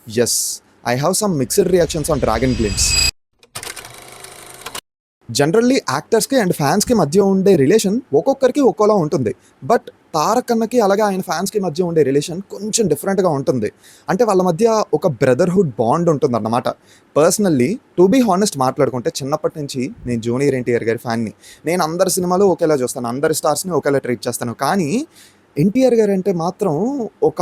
Yes, I have some mixed reactions on Dragon Glimpse. Generally యాక్టర్స్‌కి and ఫ్యాన్స్‌కి మధ్య ఉండే రిలేషన్ ఒక్కొక్కరికి ఒక్కోలా ఉంటుంది. బట్ 'తారక్ అన్న'కి అలాగే ఆయన ఫ్యాన్స్‌కి మధ్య ఉండే రిలేషన్ కొంచెం డిఫరెంట్‌గా ఉంటుంది. అంటే వాళ్ళ మధ్య ఒక బ్రదర్‌హుడ్ బాండ్ ఉంటుందన్నమాట. పర్సనల్లీ టు బీ హానెస్ట్ మాట్లాడుకుంటే చిన్నప్పటి నుంచి నేను జూనియర్ ఎన్టీఆర్ గారి ఫ్యాన్‌ని. నేను అందరి సినిమాలు ఒకేలా చూస్తాను. అందరి స్టార్స్‌ని ఒకేలా ట్రీట్ చేస్తాను. కానీ ఎన్టీఆర్ గారంటే మాత్రం ఒక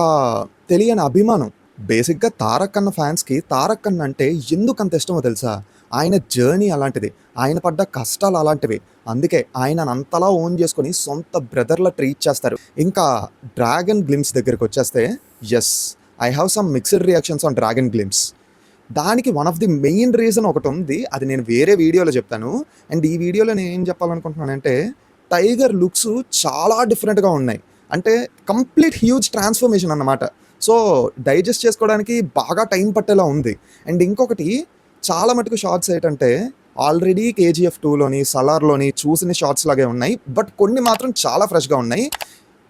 తెలియని అభిమానం. బేసిక్‌గా 'తారక్ అన్న' ఫ్యాన్స్‌కి 'తారక్ అన్న' అంటే ఎందుకంత ఇష్టమో తెలుసా? ఆయన జర్నీ అలాంటిది. ఆయన పడ్డ కష్టాలు అలాంటివి. అందుకే ఆయనను అంతలా ఓన్ చేసుకొని సొంత బ్రదర్‌లా ట్రీట్ చేస్తారు. ఇంకా 'డ్రాగన్ గ్లింప్స్' దగ్గరికొచ్చేస్తే yes, I have some mixed reactions on 'Dragon glimpse'. దానికి one of the main reason ఒకటుంది. అది నేను వేరే వీడియోలో చెప్తాను. అండ్ ఈ వీడియోలో నేనేం చెప్పాలనుకుంటున్నానంటే, టైగర్ లుక్స్ చాలా డిఫరెంట్‌గా ఉన్నాయి. అంటే కంప్లీట్ హ్యూజ్ ట్రాన్స్‌ఫర్మేషన్ అన్నమాట. సో, డైజెస్ట్ చేసుకోవడానికి బాగా టైం పట్టేలా ఉంది. అండ్ ఇంకొకటి చాలా మటుకు షార్ట్స్ ఏంటంటే, ఆల్రెడీ 'కేజీఎఫ్ 2'లోని, 'సలార్‌లోని చూసిన షార్ట్స్ లాగే ఉన్నాయి. బట్ కొన్ని మాత్రం చాలా ఫ్రెష్‌గా ఉన్నాయి.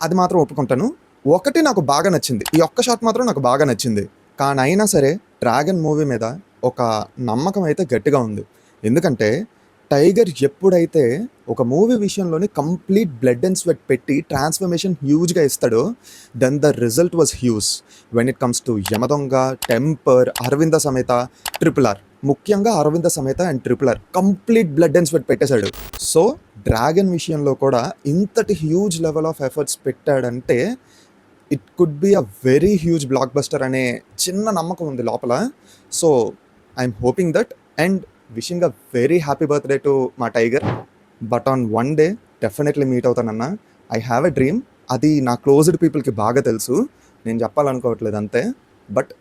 అది మాత్రం ఒప్పుకుంటాను. ఒకటి నాకు బాగా నచ్చింది. ఈ ఒక్క షాట్ మాత్రం నాకు బాగా నచ్చింది. కానీ అయినా సరే 'డ్రాగన్' మూవీ మీద ఒక నమ్మకం అయితే గట్టిగా ఉంది. ఎందుకంటే టైగర్ ఎప్పుడైతే ఒక మూవీ విషయంలోని కంప్లీట్ బ్లడ్ అండ్ స్వెట్ పెట్టి ట్రాన్స్‌ఫర్మేషన్ హ్యూజ్‌గా ఇస్తాడో, then the result was huge. When it comes to 'Yamadonga', 'Temper', 'Aravinda Sametha', 'triple R'. ముఖ్యంగా 'Aravinda Sametha' and 'triple R' complete blood and sweat పెట్టేశాడు. సో 'డ్రాగన్' విషయంలో కూడా ఇంతటి హ్యూజ్ లెవెల్ ఆఫ్ ఎఫర్ట్స్ పెట్టాడంటే it could be a very huge blockbuster అనే చిన్న నమ్మకం ఉంది లోపల. So I'm hoping that and wishing a very happy birthday to మా tiger. But on one day definitely meet అవుతానన్నా. I have a dream. అది నా క్లోజ్డ్ పీపుల్‌కి బాగా తెలుసు. నేను చెప్పాలనుకోవట్లేదు అంతే. బట్